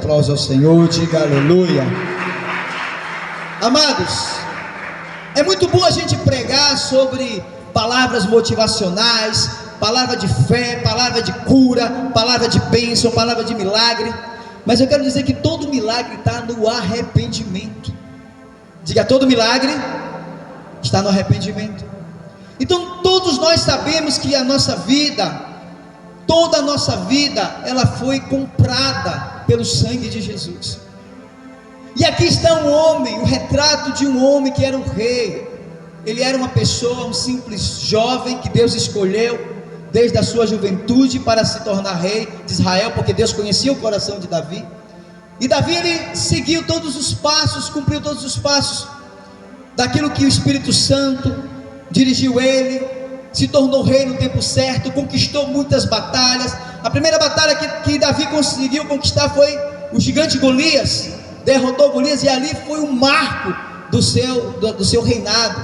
aplauso ao Senhor, diga aleluia. Amados, é muito bom a gente pregar sobre palavras motivacionais, palavra de fé, palavra de cura, palavra de bênção, palavra de milagre, mas eu quero dizer que todo milagre está no arrependimento. Diga, todo milagre está no arrependimento. Então todos nós sabemos que a nossa vida, toda a nossa vida, ela foi comprada pelo sangue de Jesus. E aqui está um homem, o retrato de um homem que era um rei. Ele era uma pessoa, um simples jovem que Deus escolheu desde a sua juventude para se tornar rei de Israel, porque Deus conhecia o coração de Davi. E Davi, ele seguiu todos os passos, cumpriu todos os passos daquilo que o Espírito Santo dirigiu ele, se tornou rei no tempo certo, conquistou muitas batalhas. A primeira batalha que Davi conseguiu conquistar foi o gigante Golias. Derrotou Golias, e ali foi um marco do seu reinado.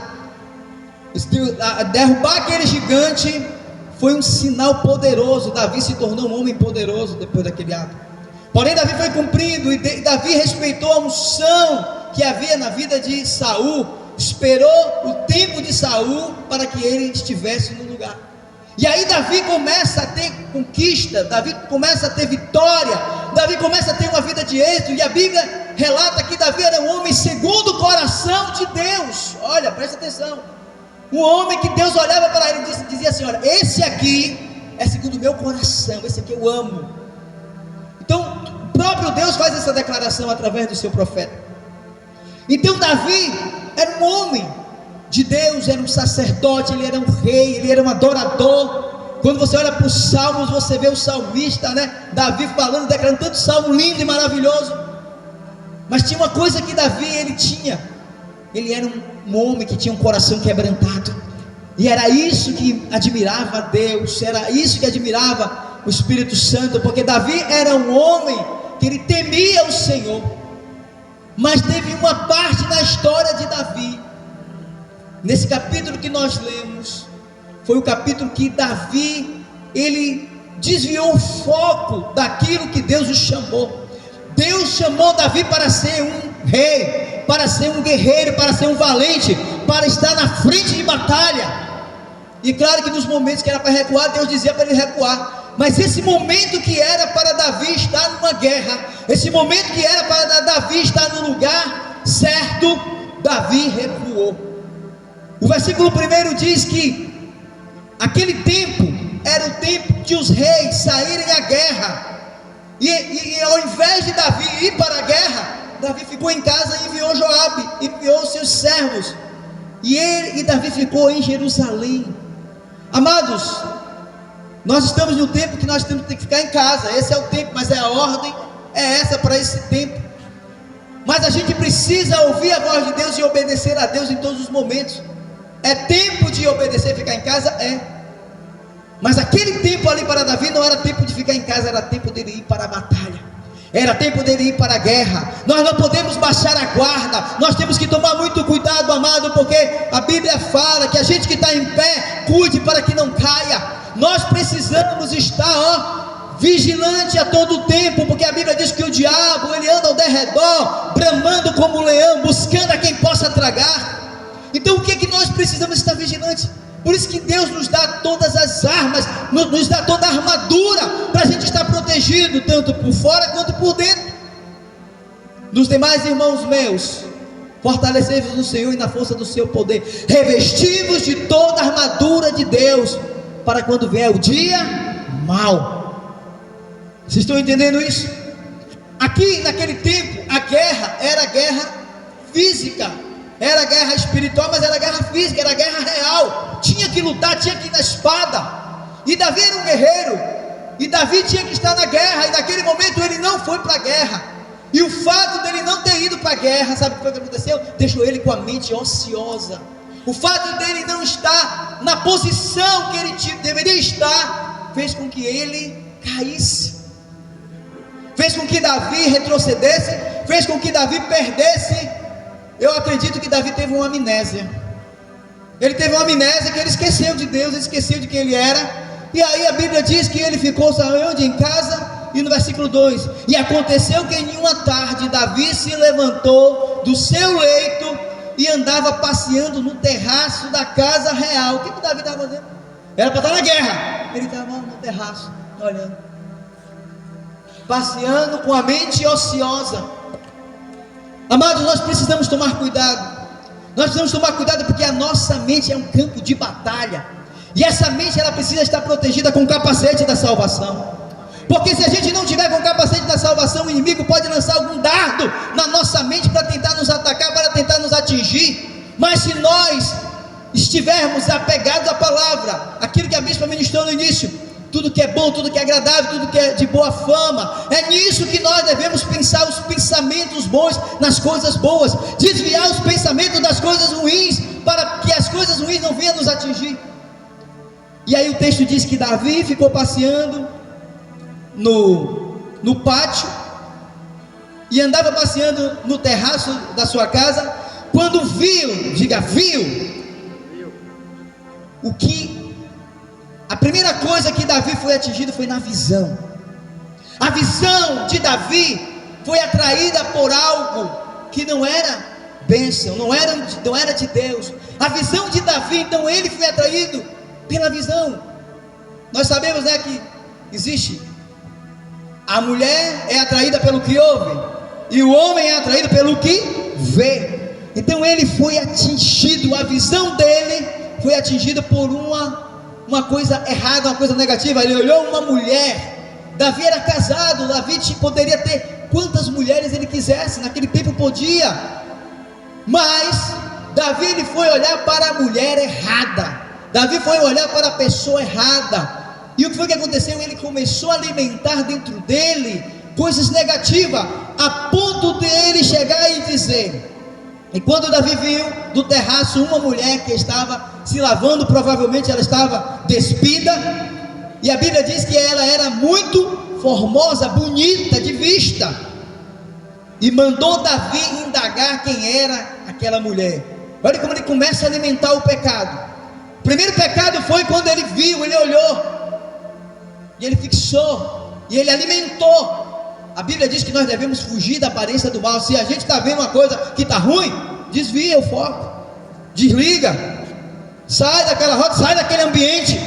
Derrubar aquele gigante foi um sinal poderoso. Davi se tornou um homem poderoso depois daquele ato. Porém Davi foi cumprindo, e Davi respeitou a unção que havia na vida de Saul, esperou o tempo de Saul para que ele estivesse no lugar. E aí Davi começa a ter conquista, Davi começa a ter vitória, Davi começa a ter uma vida de êxito. E a Bíblia relata que Davi era um homem segundo o coração de Deus. Olha, presta atenção, um homem que Deus olhava para ele e dizia assim: olha, esse aqui é segundo o meu coração, esse aqui eu amo. Então o próprio Deus faz essa declaração através do seu profeta. Então Davi era um homem de Deus, era um sacerdote, ele era um rei, ele era um adorador. Quando você olha para os salmos, você vê o salmista, Davi falando, declarando tanto salmo lindo e maravilhoso. Mas tinha uma coisa que Davi, ele era um homem que tinha um coração quebrantado, e era isso que admirava a Deus, era isso que admirava o Espírito Santo, porque Davi era um homem que ele temia o Senhor. Mas teve uma parte da história de Davi, nesse capítulo que nós lemos, foi o capítulo que Davi, ele desviou o foco daquilo que Deus o chamou. Deus chamou Davi para ser um rei, para ser um guerreiro, para ser um valente, para estar na frente de batalha. E claro que nos momentos que era para recuar, Deus dizia para ele recuar. Mas esse momento que era para Davi estar numa guerra, esse momento que era para Davi estar no lugar certo, Davi recuou. O versículo 1 diz que aquele tempo era o tempo de os reis saírem à guerra, e ao invés de Davi ir para a guerra, Davi ficou em casa e enviou Joabe, enviou seus servos, e Davi ficou em Jerusalém. Amados, nós estamos no tempo que nós temos que ficar em casa. Esse é o tempo, mas a ordem é essa para esse tempo. Mas a gente precisa ouvir a voz de Deus e obedecer a Deus em todos os momentos. É tempo de obedecer e ficar em casa? É. Mas aquele tempo ali para Davi não era tempo de ficar em casa, era tempo dele ir para a batalha, era tempo dele ir para a guerra. Nós não podemos baixar a guarda, nós temos que tomar muito cuidado, amado, porque a Bíblia fala que a gente que está em pé, cuide para que não caia. Nós precisamos estar vigilante a todo tempo, porque a Bíblia diz que o diabo, ele anda ao derredor, bramando como um leão, buscando a quem possa tragar. Então o que é que nós precisamos estar vigilantes? Por isso que Deus nos dá todas as armas, nos dá toda a armadura, para a gente estar protegido, tanto por fora quanto por dentro. Dos demais irmãos meus, fortalecei-vos no Senhor e na força do seu poder, revestivos de toda a armadura de Deus, para quando vier o dia mau. Vocês estão entendendo isso? Aqui naquele tempo, a guerra era guerra física, era guerra espiritual, mas era guerra física, era guerra real. Tinha que lutar, tinha que ir na espada. E Davi era um guerreiro, e Davi tinha que estar na guerra, e naquele momento ele não foi para a guerra. E o fato dele não ter ido para a guerra, sabe o que foi que aconteceu? Deixou ele com a mente ociosa. O fato dele não estar na posição que ele deveria estar, fez com que ele caísse, fez com que Davi retrocedesse, fez com que Davi perdesse. Eu acredito que Davi teve uma amnésia. Ele teve uma amnésia, que ele esqueceu de Deus, ele esqueceu de quem ele era. E aí a Bíblia diz que ele ficou, sabe onde? Em casa. E no versículo 2: e aconteceu que em uma tarde Davi se levantou do seu leito e andava passeando no terraço da casa real. O que Davi estava fazendo? Era para estar na guerra, ele estava no terraço, olhando, passeando com a mente ociosa. Amados, nós precisamos tomar cuidado. Nós precisamos tomar cuidado porque a nossa mente é um campo de batalha. E essa mente, ela precisa estar protegida com o capacete da salvação. Porque se a gente não tiver com o capacete da salvação, o inimigo pode lançar algum dardo na nossa mente para tentar nos atacar, para tentar nos atingir. Mas se nós estivermos apegados à palavra, aquilo que a bispa ministrou no início, tudo que é bom, tudo que é agradável, tudo que é de boa fama, é nisso que nós devemos pensar, os pensamentos bons nas coisas boas, desviar os pensamentos das coisas ruins, para que as coisas ruins não venham nos atingir. E aí o texto diz que Davi ficou passeando no pátio, e andava passeando no terraço da sua casa, quando viu o que a primeira coisa que Davi foi atingido foi na visão. A visão de Davi foi atraída por algo que não era bênção, não era de Deus. A visão de Davi, então ele foi atraído pela visão. Nós sabemos, né, que existe: a mulher é atraída pelo que ouve, e o homem é atraído pelo que vê. Então ele foi atingido, a visão dele foi atingida por uma coisa errada, uma coisa negativa. Ele olhou uma mulher. Davi era casado, Davi poderia ter quantas mulheres ele quisesse, naquele tempo podia, mas Davi, ele foi olhar para a mulher errada, Davi foi olhar para a pessoa errada. E o que foi que aconteceu? Ele começou a alimentar dentro dele coisas negativas, a ponto de ele chegar e dizer. E quando Davi viu do terraço uma mulher que estava se lavando, provavelmente ela estava despida, e a Bíblia diz que ela era muito formosa, bonita de vista, e mandou Davi indagar quem era aquela mulher. Olha como ele começa a alimentar o pecado. O primeiro pecado foi quando ele viu, ele olhou, e ele fixou, e ele alimentou. A Bíblia diz que nós devemos fugir da aparência do mal. Se a gente está vendo uma coisa que está ruim, desvia o foco, desliga, sai daquela rota, sai daquele ambiente.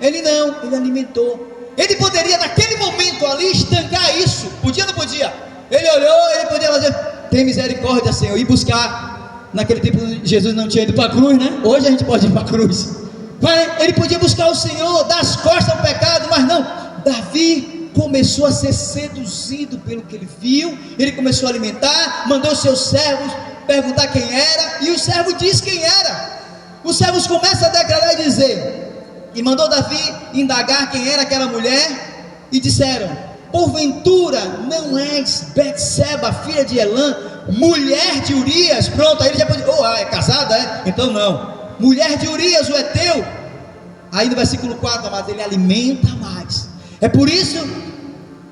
Ele não, ele alimentou. Ele poderia naquele momento ali estancar isso, podia ou não podia? Ele olhou, ele podia fazer: tem misericórdia, Senhor, e buscar. Naquele tempo Jesus não tinha ido para a cruz, né? Hoje a gente pode ir para a cruz. Mas ele podia buscar o Senhor, dar as costas ao pecado, mas não. Davi começou a ser seduzido pelo que ele viu. Ele começou a alimentar, mandou seus servos perguntar quem era, e o servo diz quem era. Os servos começam a declarar e dizer, e mandou Davi indagar quem era aquela mulher, e disseram: porventura não és Betseba, filha de Elã, mulher de Urias? Pronto, aí ele já pode, é casada, é? Então não, mulher de Urias, o heteu. Aí no versículo 4, mas ele alimenta mais. É por isso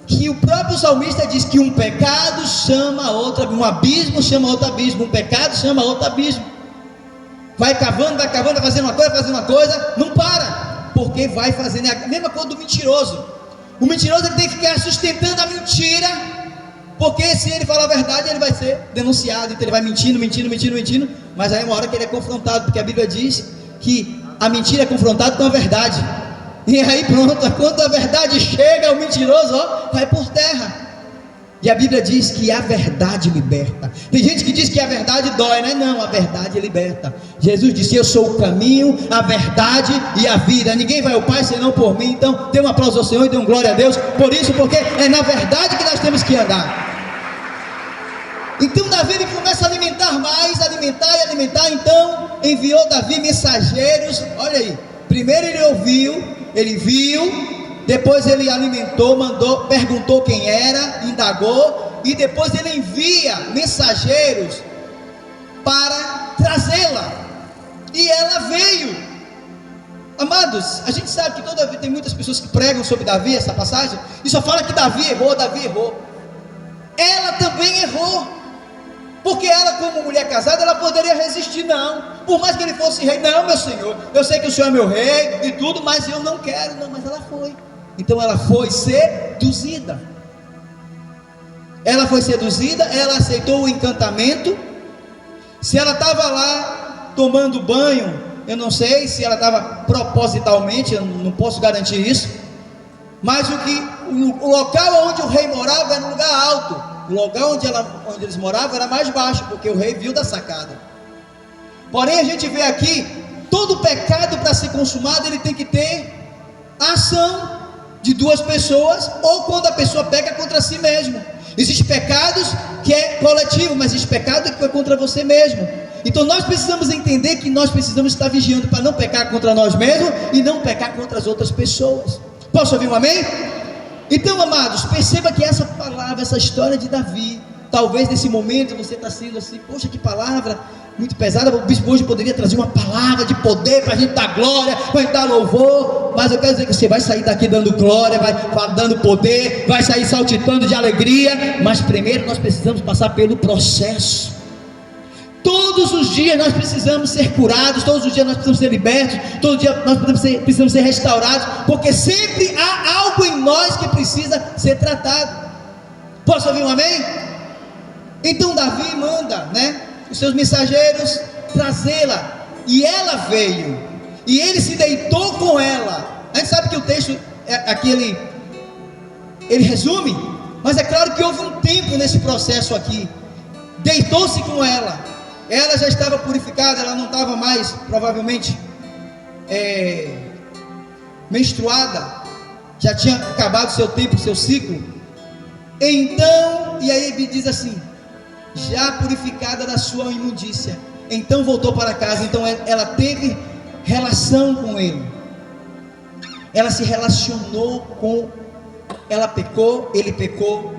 que o próprio salmista diz que um pecado chama outro, um abismo chama outro abismo, um pecado chama outro abismo. Vai cavando, vai fazendo uma coisa, não para, porque vai fazendo. É a mesma coisa do mentiroso. O mentiroso, ele tem que ficar sustentando a mentira, porque se ele falar a verdade, ele vai ser denunciado. Então ele vai mentindo, mas aí é uma hora que ele é confrontado, porque a Bíblia diz que a mentira é confrontada com a verdade. E aí pronto, quando a verdade chega, o mentiroso vai por terra. E a Bíblia diz que a verdade liberta. Tem gente que diz que a verdade dói, né? Não, a verdade liberta. Jesus disse: eu sou o caminho, a verdade e a vida. Ninguém vai ao Pai senão por mim. Então dê um aplauso ao Senhor e dê um glória a Deus por isso, porque é na verdade que nós temos que andar. Então Davi, ele começa a alimentar mais, alimentar. Então enviou Davi mensageiros. Olha aí, primeiro ele ouviu, ele viu, depois ele alimentou, mandou, perguntou quem era, indagou, e depois ele envia mensageiros para trazê-la, e ela veio. Amados, a gente sabe que toda vez tem muitas pessoas que pregam sobre Davi, essa passagem, e só fala que Davi errou. Ela também errou, porque ela, como mulher casada, ela poderia resistir. Não, por mais que ele fosse rei, não, meu senhor, eu sei que o senhor é meu rei e tudo, mas eu não quero. Não, mas ela foi. Então ela foi seduzida. ela foi seduzida, ela aceitou o encantamento. Se ela estava lá tomando banho, eu não sei se ela estava propositalmente, eu não posso garantir isso, mas o local onde o rei morava era um lugar alto. O lugar onde eles moravam era mais baixo, porque o rei viu da sacada. Porém, a gente vê aqui, todo pecado para ser consumado, ele tem que ter a ação de duas pessoas, ou quando a pessoa peca contra si mesmo. Existem pecados que é coletivo, mas existe pecado que é contra você mesmo. Então nós precisamos entender que nós precisamos estar vigiando para não pecar contra nós mesmos e não pecar contra as outras pessoas. Posso ouvir um amém? Então, amados, perceba que essa palavra, essa história de Davi, talvez nesse momento você está sendo assim, poxa, que palavra muito pesada. O bispo hoje poderia trazer uma palavra de poder para a gente dar glória, para a gente dar louvor, mas eu quero dizer que você vai sair daqui dando glória, vai dando poder, vai sair saltitando de alegria, mas primeiro nós precisamos passar pelo processo. Todos os dias nós precisamos ser curados, todos os dias nós precisamos ser libertos, todo dia nós precisamos ser restaurados, porque sempre há algo em nós que precisa ser tratado. Posso ouvir um amém? Então Davi manda, os seus mensageiros trazê-la, e ela veio, e ele se deitou com ela. A gente sabe que o texto aqui ele resume, mas é claro que houve um tempo nesse processo aqui. Deitou-se com ela. Ela já estava purificada, ela não estava mais, provavelmente, menstruada, já tinha acabado seu tempo, seu ciclo. Então, e aí ele diz assim, já purificada da sua imundícia, então voltou para casa. Então ela teve relação com ele, ela se relacionou com, ela pecou, ele pecou,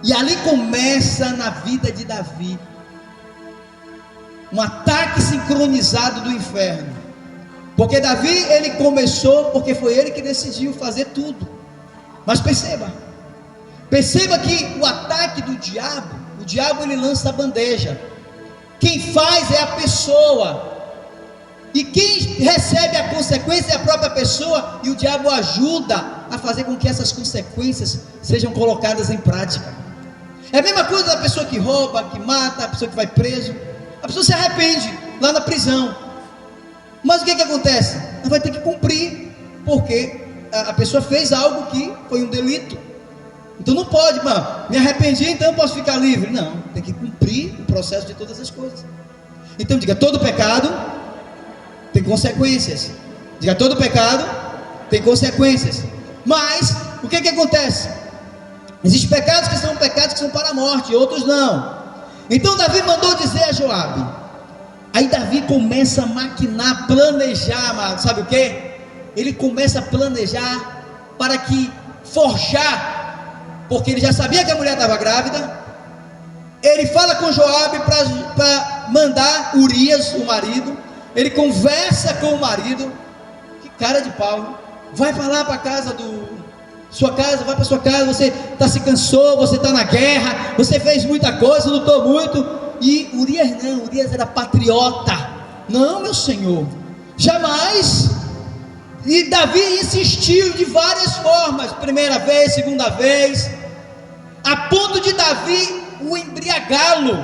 e ali começa na vida de Davi um ataque sincronizado do inferno, porque Davi, ele começou, porque foi ele que decidiu fazer tudo. Mas perceba que o ataque do diabo, o diabo ele lança a bandeja, quem faz é a pessoa, e quem recebe a consequência é a própria pessoa, e o diabo ajuda a fazer com que essas consequências sejam colocadas em prática. É a mesma coisa da pessoa que rouba, que mata, a pessoa que vai preso. A pessoa se arrepende lá na prisão, mas o que acontece? Ela vai ter que cumprir, porque a pessoa fez algo que foi um delito. Então não pode, me arrependi, então eu posso ficar livre. Não, tem que cumprir o processo de todas as coisas. Então diga, todo pecado tem consequências. Diga, todo pecado tem consequências. Mas o que acontece? Existem pecados que são para a morte, outros não. Então Davi mandou dizer a Joabe. Aí Davi começa a maquinar, planejar, amado. Sabe o que? Ele começa a planejar para que forjar, porque ele já sabia que a mulher estava grávida. Ele fala com Joabe para mandar Urias, o marido. Ele conversa com o marido. Que cara de pau. Vai para lá para a casa sua casa, vai para sua casa, você se cansou, você está na guerra, você fez muita coisa, lutou muito. E Urias não, Urias era patriota. Não, meu senhor, jamais. E Davi insistiu de várias formas, primeira vez, segunda vez, a ponto de Davi o embriagá-lo.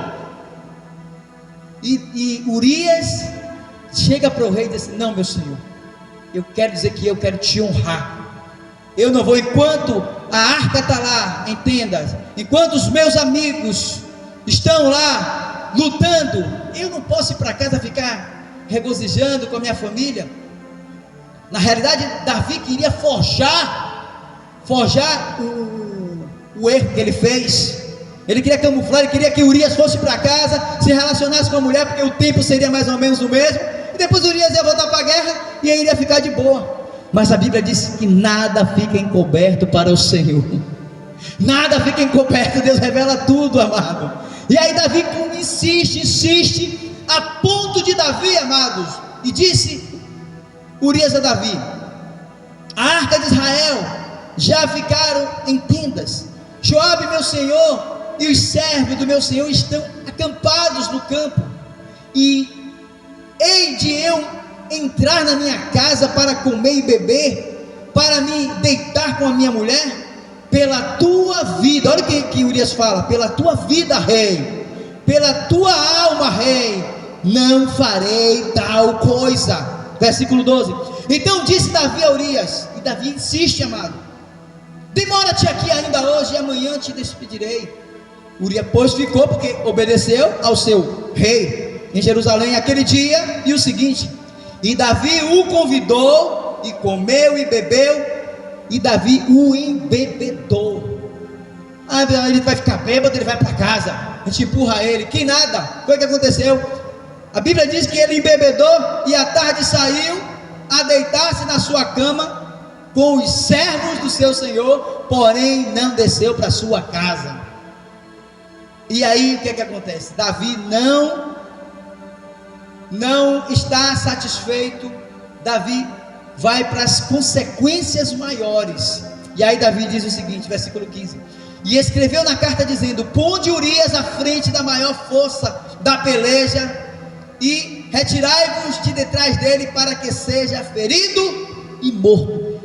E Urias chega para o rei e diz assim, não, meu senhor, eu quero dizer que eu quero te honrar. Eu não vou, enquanto a arca está lá, entenda, enquanto os meus amigos estão lá lutando, eu não posso ir para casa ficar regozijando com a minha família. Na realidade, Davi queria forjar o erro que ele fez. Ele queria camuflar, ele queria que Urias fosse para casa, se relacionasse com a mulher, porque o tempo seria mais ou menos o mesmo, e depois Urias ia voltar para a guerra e aí iria ficar de boa. Mas a Bíblia diz que nada fica encoberto para o Senhor. Nada fica encoberto, Deus revela tudo, amado. E aí Davi insiste, a ponto de Davi, amados, e disse Urias a Davi, a arca de Israel já ficaram em tendas, Joabe meu senhor e os servos do meu senhor estão acampados no campo, e hei de eu entrar na minha casa para comer e beber, para me deitar com a minha mulher? pela tua vida, olha o que Urias fala: pela tua vida, rei, pela tua alma, rei, não farei tal coisa. Versículo 12: então disse Davi a Urias, e Davi insiste, amado: demora-te aqui ainda hoje, e amanhã te despedirei. Urias, pois, ficou, porque obedeceu ao seu rei em Jerusalém aquele dia e o seguinte. E Davi o convidou, e comeu e bebeu, e Davi o embebedou. Ele vai ficar bêbado, ele vai para casa, a gente empurra ele, que nada. Foi o que aconteceu. A Bíblia diz que ele embebedou, e à tarde saiu a deitar-se na sua cama com os servos do seu senhor, porém não desceu para sua casa. E aí o que acontece? Davi não está satisfeito. Davi vai para as consequências maiores. E aí Davi diz o seguinte, versículo 15: e escreveu na carta dizendo: ponde Urias à frente da maior força da peleja, e retirai-vos de detrás dele, para que seja ferido e morto.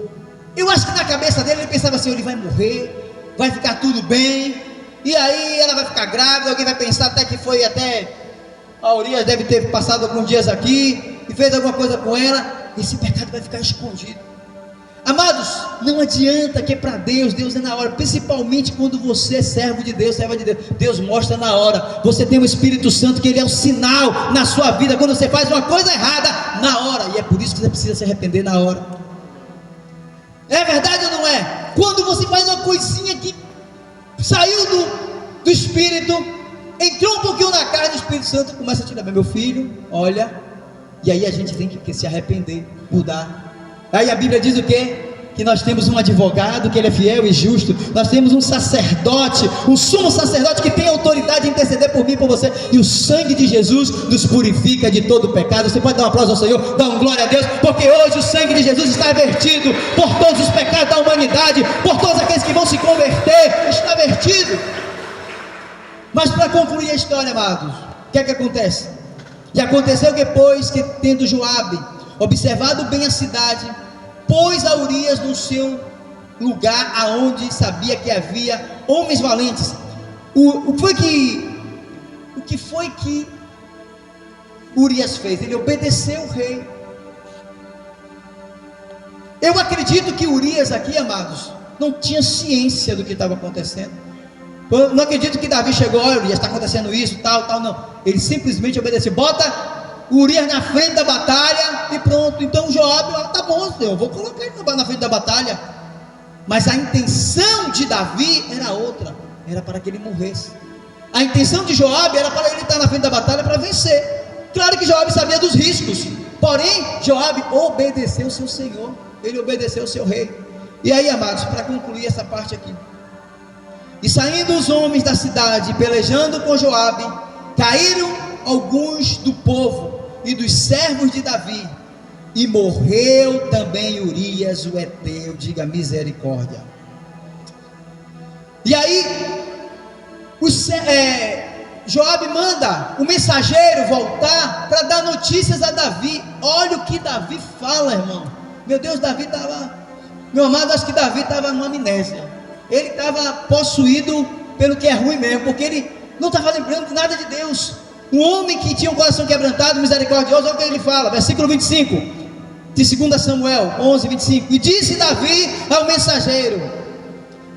Eu acho que na cabeça dele ele pensava assim: ele vai morrer, vai ficar tudo bem, e aí ela vai ficar grávida. Alguém vai pensar até que foi a Urias deve ter passado alguns dias aqui e fez alguma coisa com ela. Esse pecado vai ficar escondido. Amados, não adianta, que é para Deus, Deus é na hora. Principalmente quando você é servo de Deus, serva de Deus, Deus mostra na hora. Você tem o Espírito Santo, que Ele é o sinal na sua vida, quando você faz uma coisa errada, na hora. E é por isso que você precisa se arrepender na hora. É verdade ou não é? Quando você faz uma coisinha que saiu do Espírito, entrou um pouquinho na carne, o Espírito Santo começa a te dar: meu filho, olha. E aí a gente tem que se arrepender, mudar. Aí a Bíblia diz o quê? Que nós temos um advogado, que ele é fiel e justo. Nós temos um sacerdote, um sumo sacerdote, que tem autoridade de interceder por mim e por você. E o sangue de Jesus nos purifica de todo pecado. Você pode dar um aplauso ao Senhor, dar uma glória a Deus, porque hoje o sangue de Jesus está vertido por todos os pecados da humanidade, por todos aqueles que vão se converter. Está vertido. Mas para concluir a história, amados, o que é que acontece? E aconteceu depois que, tendo Joabe observado bem a cidade, pôs a Urias no seu lugar, aonde sabia que havia homens valentes. O que foi que Urias fez? Ele obedeceu o rei. Eu acredito que Urias aqui, amados, não tinha ciência do que estava acontecendo. Eu não acredito que Davi chegou: olha, Urias, está acontecendo isso, tal, não. Ele simplesmente obedeceu. Bota Urias na frente da batalha e pronto. Então Joabe: tá bom, Senhor, vou colocar ele na frente da batalha. Mas a intenção de Davi era outra, era para que ele morresse. A intenção de Joabe era para ele estar na frente da batalha para vencer. Claro que Joabe sabia dos riscos, porém Joabe obedeceu o seu senhor, ele obedeceu o seu rei. E aí, amados, para concluir essa parte aqui: e saindo os homens da cidade, pelejando com Joabe, caíram alguns do povo e dos servos de Davi, e morreu também Urias o heteu. Diga misericórdia. E aí Joabe manda o mensageiro voltar para dar notícias a Davi. Olha o que Davi fala, irmão. Meu Deus, Davi estava, meu amado, acho que Davi estava numa amnésia. Ele estava possuído pelo que é ruim mesmo, porque ele não estava lembrando de nada de Deus. Um homem que tinha um coração quebrantado, misericordioso, olha o que ele fala, versículo 25 de 2 Samuel 11, 25. E disse Davi ao mensageiro: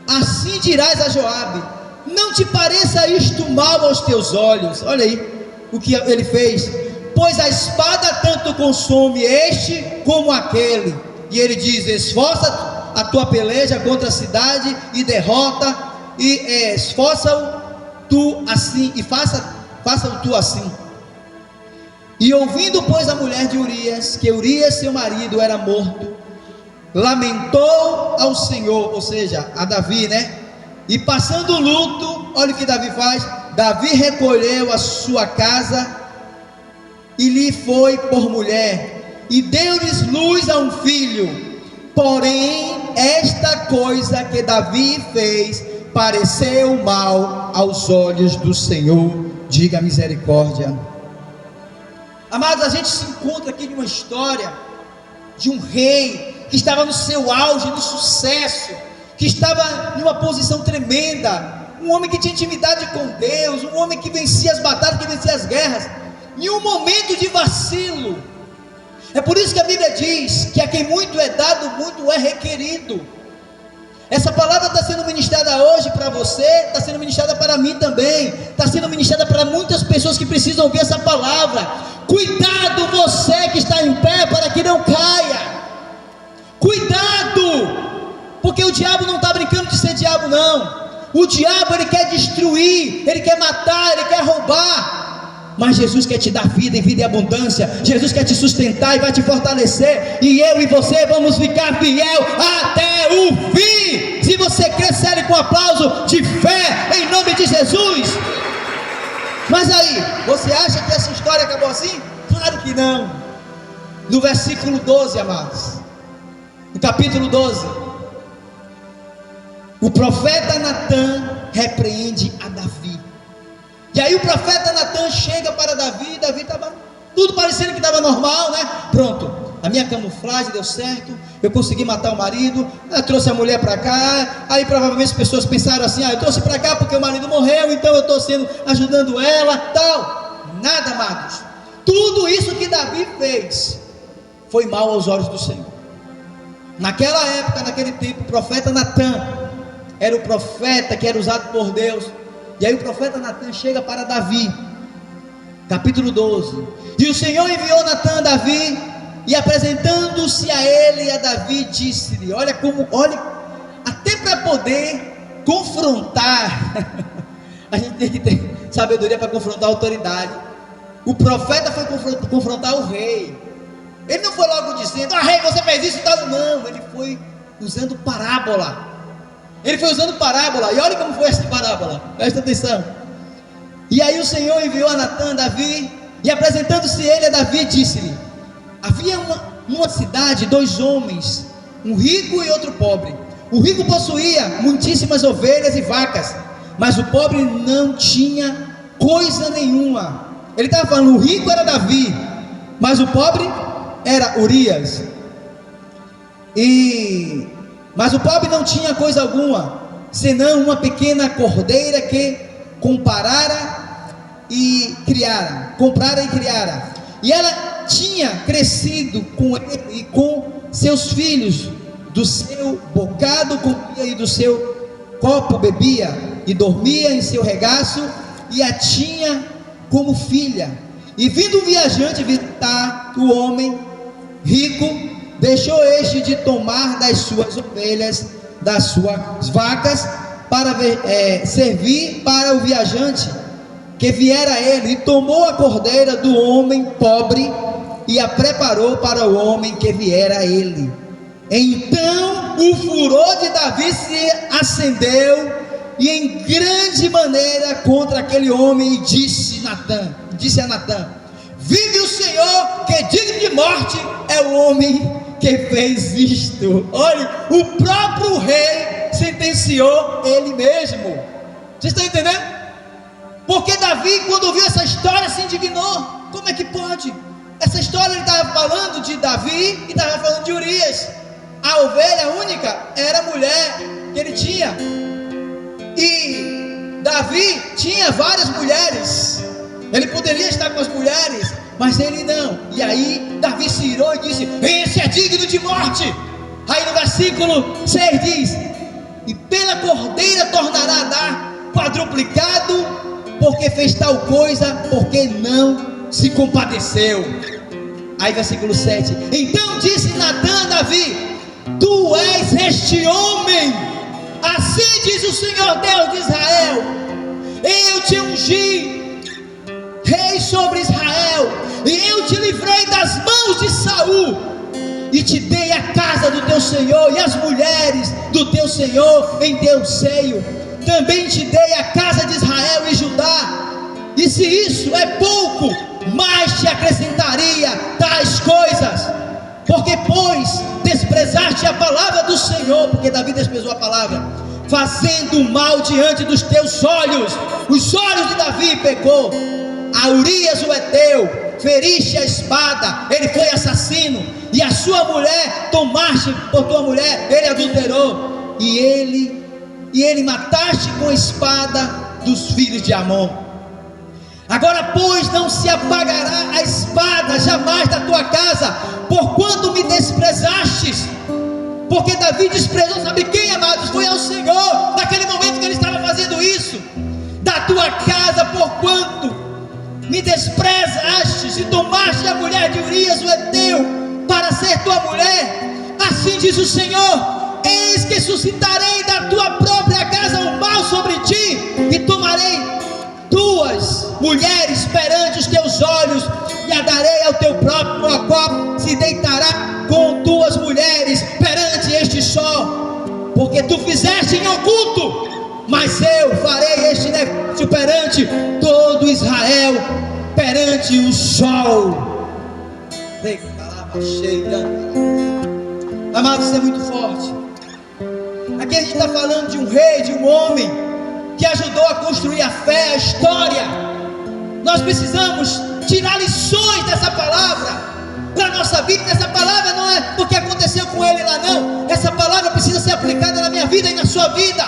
assim dirás a Joabe: não te pareça isto mal aos teus olhos. Olha aí o que ele fez: pois a espada tanto consome este como aquele. E ele diz: esforça a tua peleja contra a cidade e derrota, e esforça-o tu assim, e faça-o tu assim. E ouvindo, pois, a mulher de Urias, que Urias seu marido era morto, lamentou ao Senhor, ou seja, a Davi, e passando o luto, olha o que Davi faz: Davi recolheu a sua casa e lhe foi por mulher, e deu-lhes luz a um filho. Porém, esta coisa que Davi fez pareceu mal aos olhos do Senhor. Diga misericórdia. Amados, a gente se encontra aqui de uma história de um rei que estava no seu auge, no sucesso, que estava em uma posição tremenda, um homem que tinha intimidade com Deus, um homem que vencia as batalhas, que vencia as guerras, em um momento de vacilo. É por isso que a Bíblia diz que a quem muito é dado, muito é requerido. Essa palavra está sendo ministrada hoje para você, está sendo ministrada para mim também, está sendo ministrada para muitas pessoas que precisam ouvir essa palavra. Cuidado você que está em pé, para que não caia. Cuidado, porque o diabo não está brincando de ser diabo não. O diabo, ele quer destruir, ele quer matar, ele quer roubar. Mas Jesus quer te dar vida e vida em abundância. Jesus quer te sustentar e vai te fortalecer. E eu e você vamos ficar fiel até o fim. Se você crê, cele com aplauso de fé em nome de Jesus. Mas aí, você acha que essa história acabou assim? Claro que não. No versículo 12, amados, no capítulo 12, o profeta Natã repreende a Davi. E aí o profeta Natã chega para Davi, e Davi estava tudo parecendo que estava normal, né? Pronto, a minha camuflagem deu certo, eu consegui matar o marido, eu trouxe a mulher para cá. Aí provavelmente as pessoas pensaram assim: eu trouxe para cá porque o marido morreu, então eu estou ajudando ela, tal. Nada, amados, tudo isso que Davi fez foi mal aos olhos do Senhor. Naquela época, naquele tempo, o profeta Natã era o profeta que era usado por Deus. E aí o profeta Natã chega para Davi, capítulo 12. E o Senhor enviou Natã a Davi, e apresentando-se a ele e a Davi, disse-lhe: olha, até para poder confrontar, a gente tem que ter sabedoria para confrontar a autoridade. O profeta foi confrontar o rei. Ele não foi logo dizendo: rei, você fez isso e tal. Não, ele foi usando parábola. Ele foi usando parábola, e olha como foi essa parábola, presta atenção. E aí o Senhor enviou a Natã a Davi, e apresentando-se ele a Davi, disse-lhe: havia numa cidade 2 homens, um rico e outro pobre. O rico possuía muitíssimas ovelhas e vacas, mas o pobre não tinha coisa nenhuma. Ele estava falando, o rico era Davi, mas o pobre era Urias. Mas o pobre não tinha coisa alguma, senão uma pequena cordeira que comprara e criara. E ela tinha crescido com ele e com seus filhos, do seu bocado comia e do seu copo bebia, e dormia em seu regaço, e a tinha como filha. E vindo um viajante visitar o homem rico, deixou este de tomar das suas ovelhas, das suas vacas, para servir para o viajante que viera a ele, e tomou a cordeira do homem pobre e a preparou para o homem que viera a ele. Então o furor de Davi se acendeu, e em grande maneira, contra aquele homem, e disse a Natã: vive o Senhor, que digno de morte é o homem que fez isto. Olha, o próprio rei sentenciou ele mesmo. Vocês estão entendendo? Porque Davi, quando ouviu essa história, se indignou. Como é que pode? Essa história ele estava falando de Davi e estava falando de Urias. A ovelha única era a mulher que ele tinha, e Davi tinha várias mulheres. Ele poderia estar com as mulheres, mas ele não. E aí Davi se irou e disse: esse é digno de morte. Aí no versículo 6 diz: e pela cordeira tornará a dar quadruplicado, porque fez tal coisa, porque não se compadeceu. Aí versículo 7: então disse Natã a Davi: tu és este homem, assim diz o Senhor Deus de Israel: eu te ungi rei sobre Israel, e eu te livrei das mãos de Saul, e te dei a casa do teu Senhor e as mulheres do teu Senhor em teu seio. Também te dei a casa de Israel e Judá. E se isso é pouco, mais te acrescentaria tais coisas. Porque pois desprezaste a palavra do Senhor, porque Davi desprezou a palavra, fazendo mal diante dos teus olhos. Os olhos de Davi pecou. A Urias o Heteu feriste a espada, ele foi assassino. E a sua mulher tomaste por tua mulher, ele adulterou. e ele mataste com a espada dos filhos de Amon. Agora, pois, não se apagará a espada jamais da tua casa, porquanto me desprezastes. Porque Davi desprezou, sabe quem, amados? Foi ao Senhor, naquele momento que ele estava fazendo isso. Da tua casa, porquanto me desprezastes e tomaste a mulher de Urias o Heteu para ser tua mulher. Assim diz o Senhor: eis que suscitarei da tua própria casa um mal sobre ti, e tomarei tuas mulheres perante os teus olhos, e a darei ao teu próprio, a qual se deitará com tuas mulheres perante este sol, porque tu fizeste em oculto, mas eu farei este negócio perante todo Israel, perante o sol. Amados, isso é muito forte. Aqui a gente está falando de um rei, de um homem que ajudou a construir a fé, a história. Nós precisamos tirar lições dessa palavra para a nossa vida. Essa palavra não é porque aconteceu com ele lá, não. Essa palavra precisa ser aplicada na minha vida e na sua vida.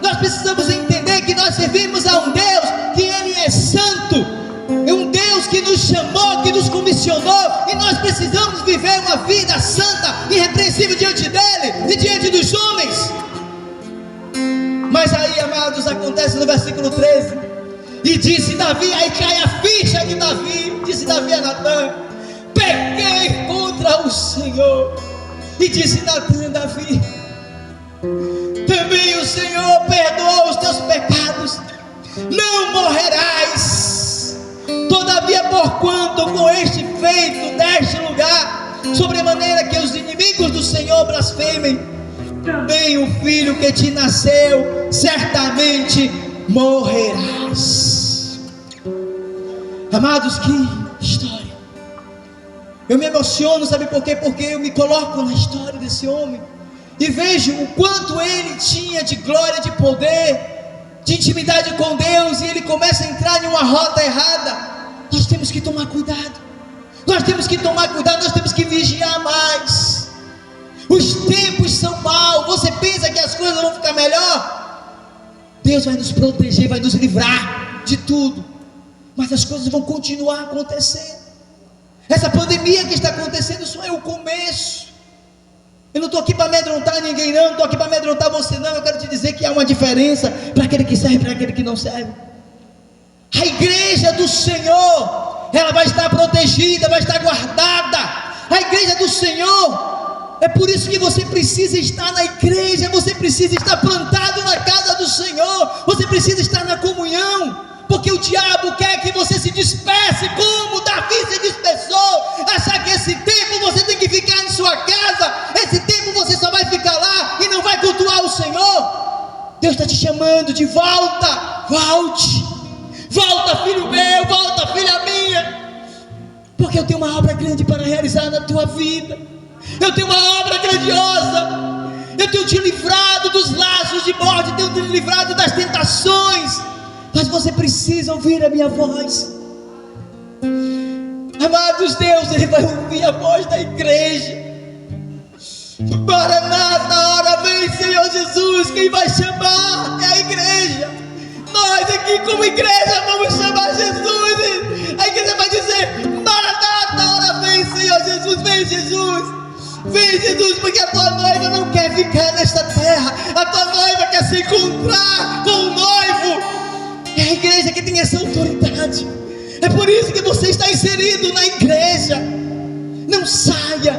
Nós precisamos entender que nós servimos a um Deus que Ele é santo, é um Deus que nos chamou, que nos comissionou, e nós precisamos viver uma vida santa, irrepreensível diante dEle e diante dos homens. Mas aí, amados, acontece no versículo 13, e disse Davi, aí cai a ficha de Davi, disse Davi a Natã: pequei contra o Senhor. E disse Natã a Davi: também o Senhor perdoou os teus pecados, não morrerás. Todavia, porquanto com este feito deste lugar, sobremaneira que os inimigos do Senhor blasfemem, também o filho que te nasceu certamente morrerás. Amados, que história! Eu me emociono, sabe por quê? Porque eu me coloco na história desse homem e vejo o quanto ele tinha de glória, de poder, de intimidade com Deus, e ele começa a entrar em uma rota errada. Nós temos que tomar cuidado, nós temos que tomar cuidado, nós temos que vigiar mais. Os tempos são maus. Você pensa que as coisas vão ficar melhor? Deus vai nos proteger, vai nos livrar de tudo, mas as coisas vão continuar acontecendo. Essa pandemia que está acontecendo só é o começo. Eu não estou aqui para amedrontar ninguém, não estou aqui para amedrontar você, não. Eu quero te dizer que há uma diferença para aquele que serve e para aquele que não serve. A igreja do Senhor, ela vai estar protegida, vai estar guardada. A igreja do Senhor, é por isso que você precisa estar na igreja, você precisa estar plantado na casa do Senhor, você precisa estar na comunhão, porque o diabo quer que você se disperse, como Davi se dispersou, achar que esse tempo você tem que ficar em sua casa, esse tempo você só vai ficar lá e não vai cultuar o Senhor. Deus está te chamando de volta, volte. Volta, filho meu, volta, filha minha, porque eu tenho uma obra grande para realizar na tua vida. Eu tenho uma obra grandiosa. Eu tenho te livrado dos laços de morte, tenho te livrado das tentações, mas você precisa ouvir a minha voz. Amados, Deus, Ele vai ouvir a voz da igreja. Maranata, a hora vem, Senhor Jesus. Quem vai chamar é a igreja. Nós aqui como igreja vamos chamar Jesus. A igreja vai dizer: Maranata, a hora vem, Senhor Jesus. Vem, Jesus, vem, Jesus, porque a tua noiva não quer ficar nesta terra. A tua noiva quer se encontrar com o noivo. É a igreja que tem essa autoridade. É por isso que você está inserido na igreja. Não saia,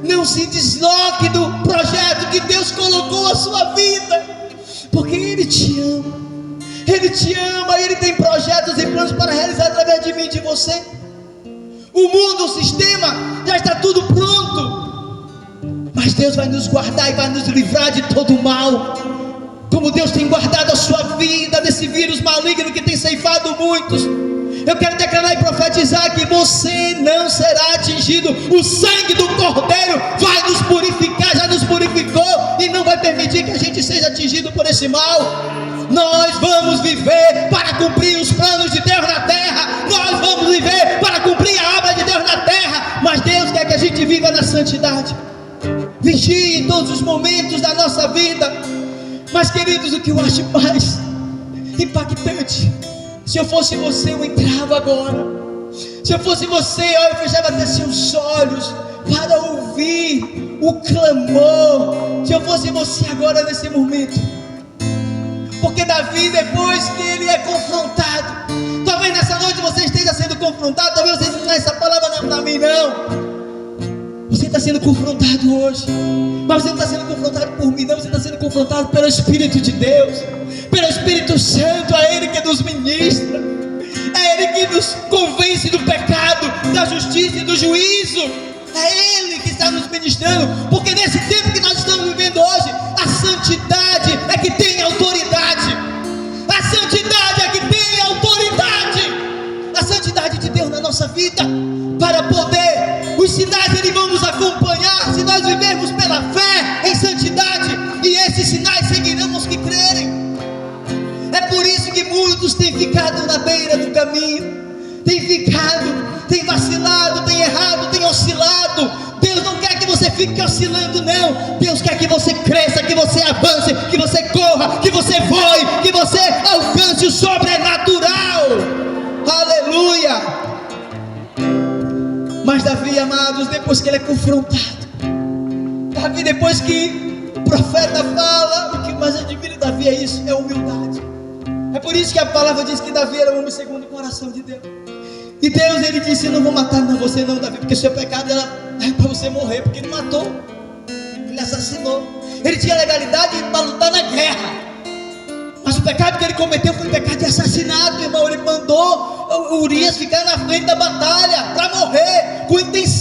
não se desloque do projeto que Deus colocou a sua vida, porque Ele te ama. Ele te ama, Ele tem projetos e planos para realizar através de mim e de você. O mundo, o sistema, já está tudo pronto, mas Deus vai nos guardar e vai nos livrar de todo o mal, como Deus tem guardado a sua vida desse vírus maligno que tem ceifado muitos. Eu quero declarar e profetizar que você não será atingido. O sangue do Cordeiro vai nos purificar, já nos purificou, e não vai permitir que a gente seja atingido por esse mal. Nós vamos viver para cumprir os planos de Deus na terra. Nós vamos viver para cumprir a obra de Deus na terra. Mas Deus quer que a gente viva na santidade. Vigie em todos os momentos da nossa vida. Mas queridos, o que eu acho mais impactante, se eu fosse você, eu entrava agora. Se eu fosse você, eu fechava até seus olhos para ouvir o clamor. Se eu fosse você agora nesse momento, porque Davi, depois que ele é confrontado, talvez nessa noite você esteja sendo confrontado, talvez você diga, essa palavra não é para mim não. Você está sendo confrontado hoje, mas você não está sendo confrontado por mim não, você está sendo confrontado pelo Espírito de Deus, pelo Espírito Santo. É Ele que nos ministra, é Ele que nos convence do pecado, da justiça e do juízo. É Ele que está nos ministrando, porque nesse tempo que nós estamos vivendo hoje, a santidade é que tem autoridade. A santidade é que tem autoridade. A santidade de Deus na nossa vida, para poder, os sinais eles vão nos acompanhar, se nós vivermos pela fé em santidade, e esses sinais seguirão os que crerem. É por isso que muitos têm ficado na beira do caminho, tem vacilado, tem errado, tem oscilado. Deus não quer que você fique oscilando não. Deus quer que você cresça, que você avance, que você corra, que você voe, que você alcance o sobrenatural. Aleluia. Mas Davi, amados, depois que ele é confrontado, Davi, depois que o profeta fala, o que mais admira em Davi é isso, é humildade. É por isso que a palavra diz que Davi era um homem segundo o coração de Deus. E Deus, ele disse, não vou matar não, você não, Davi, porque seu pecado era para você morrer, porque ele matou, ele assassinou, ele tinha legalidade para lutar na guerra, mas o pecado que ele cometeu foi um pecado de assassinato, irmão. Ele mandou Urias ficar na frente da batalha para morrer, com intenção